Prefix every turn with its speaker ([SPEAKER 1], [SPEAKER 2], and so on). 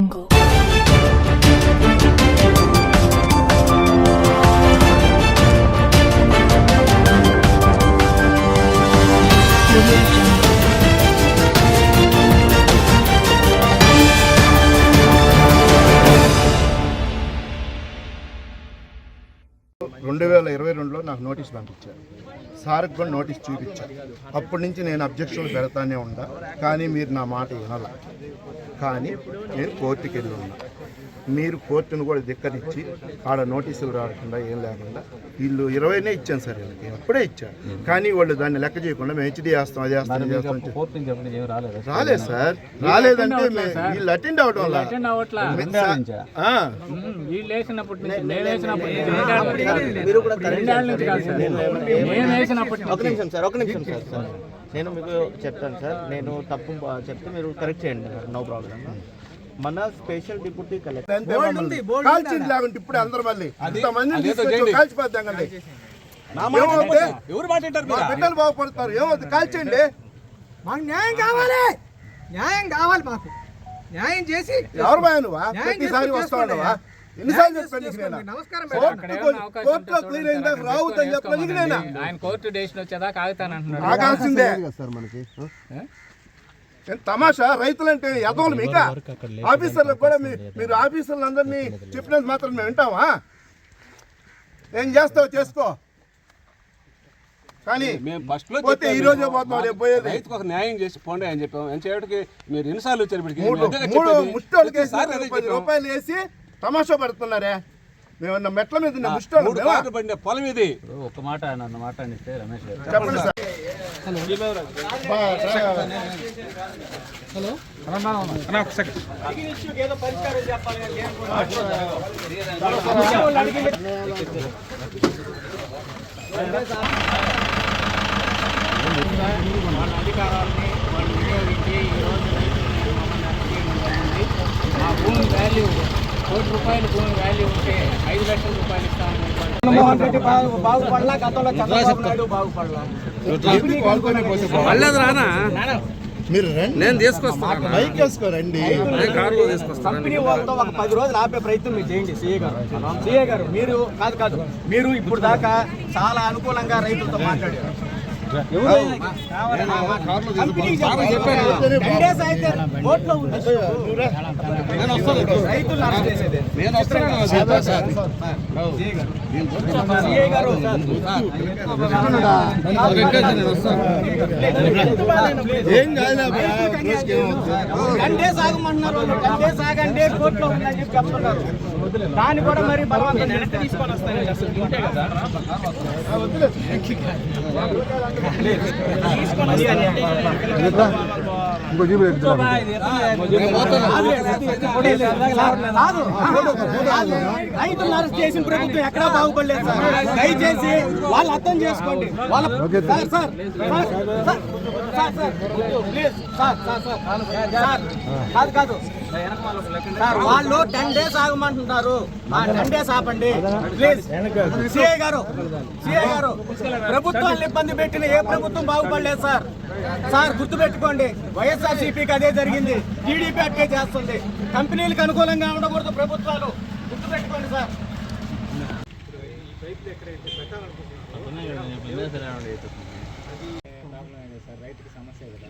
[SPEAKER 1] నాకు నోటీస్ పంపించారు. సార్కి కూడా నోటీస్ చూపించారు. అప్పటి నుంచి నేను అబ్జెక్షన్లు పెడతానే ఉన్నా, కానీ మీరు నా మాట వినాల. కానీ నేను కోర్టుకి వెళ్ళి ఉన్నా. మీరు కోర్టును కూడా ధిక్కరించి ఆడ నోటీసులు రాకుండా ఏం లేకుండా వీళ్ళు 20నే ఇచ్చాను సార్, వీళ్ళకి అప్పుడే ఇచ్చాను. కానీ వాళ్ళు దాన్ని లెక్క చేయకుండా మేము హెచ్డీ చేస్తాం, అది చేస్తాం, ఇది చేస్తాం. రాలేదు సార్, రాలేదంటే వీళ్ళు అటెండ్ అవడం వల్ల
[SPEAKER 2] నేను మీకు చెప్తాను సార్. నేను తప్పు చెప్తే మీరు కరెక్ట్ చేయండి, నో ప్రాబ్లం. మన స్పెషల్ డిప్యూటీ కలెక్టర్
[SPEAKER 1] ఇప్పుడు అందరూ మళ్ళీ కాల్చిపోద్దాండి, బిడ్డలు బాగుపడతారు. ఏమవుతుంది, కాల్చండి.
[SPEAKER 3] మాకు న్యాయం కావాలి, న్యాయం కావాలి. మాకు న్యాయం చేసి
[SPEAKER 1] ఎవరు భయ నువ్వా ప్రతిసారి వస్తావా? ఎన్నిసార్లు చెప్పాను
[SPEAKER 3] నమస్కారం.
[SPEAKER 1] కోర్టులో క్లియర్ అయిందా రావుతుందని చెప్పలేదు.
[SPEAKER 4] ఆయన కోర్టు డెసిషన్ వచ్చేదాకా ఆగుతానంటున్నాడు.
[SPEAKER 1] ఆగాల్సిందే సార్. మనకి తమాషా రైతులంటే ఎదవలు మీక ఆఫీసర్లకు కూడా మీరు ఆఫీసర్లందరినీ చెప్పినంత మాత్రం మేము వింటామా? ఏం చేస్తావు చేసుకో, కానీ పోతే ఈ రోజే పోతాం, రేపు పోయేది.
[SPEAKER 5] రైతుకు ఒక న్యాయం చేసి పోండి అని చెప్పాము. ఎంచేటికి మీరు ఎన్నిసార్లు వచ్చారు?
[SPEAKER 1] ముష్టోళ్ళకి 10 రూపాయలు వేసి తమాషా పడుతున్నారే. మేము మెట్ల మీద ముష్టోళ్ళు
[SPEAKER 5] పడిన పొలం ఇది.
[SPEAKER 4] ఒక మాట నన్ను మాట్లాడిస్తే రమేష్ గారు
[SPEAKER 1] చెప్పండి సార్.
[SPEAKER 3] హలో
[SPEAKER 4] వాళ్ళ అధికారాలని వాళ్ళు వినియోగించి ఈరోజు మా భూమి వాల్యూ ₹1 కోటి భూమి వాల్యూ ఉంటే 5 లక్షల రూపాయలు ఇస్తామని
[SPEAKER 3] జగన్మోహన్ రెడ్డి బాగుపడలా, గతంలో చంద్రబాబు నాయుడు బాగుపడలా.
[SPEAKER 1] మీరు
[SPEAKER 5] నేను తీసుకొస్తాను,
[SPEAKER 1] బైక్ వేసుకోరండి,
[SPEAKER 5] కారులో తీసుకొస్తాను.
[SPEAKER 3] కంపెనీ వాళ్ళతో ఒక 10 రోజులు ఆపే ప్రయత్నం మీరు చేయండి. సిఏ గారు మీరు కాదు మీరు ఇప్పుడు దాకా చాలా అనుకూలంగా రైతులతో మాట్లాడారు. సాగండి కోర్టులో ఉందని చెప్పి చెప్తున్నారు. దాన్ని కూడా మరి బలవంతం తీసుకొని వస్తాను. రైతులను అరెస్ట్ చేసిన ప్రభుత్వం ఎక్కడా బాగుపడలేదు సార్. దయచేసి వాళ్ళు అర్థం చేసుకోండి. కాదు సార్, వాళ్ళు 10 days ఆగమంటున్నారు. 10 days ఆపండి ప్లీజ్. సిఐ గారు ప్రభుత్వాన్ని ఇబ్బంది పెట్టిన ఏ ప్రభుత్వం బాగుపడలేదు సార్. సార్ గుర్తుపెట్టుకోండి, వైఎస్ఆర్సీపీకి అదే జరిగింది, టీడీపీ అట్టే చేస్తుంది. కంపెనీలకు అనుకూలంగా ఉండకూడదు ప్రభుత్వాలు, గుర్తుపెట్టుకోండి సార్.
[SPEAKER 4] రైతుకి సమస్య కదా.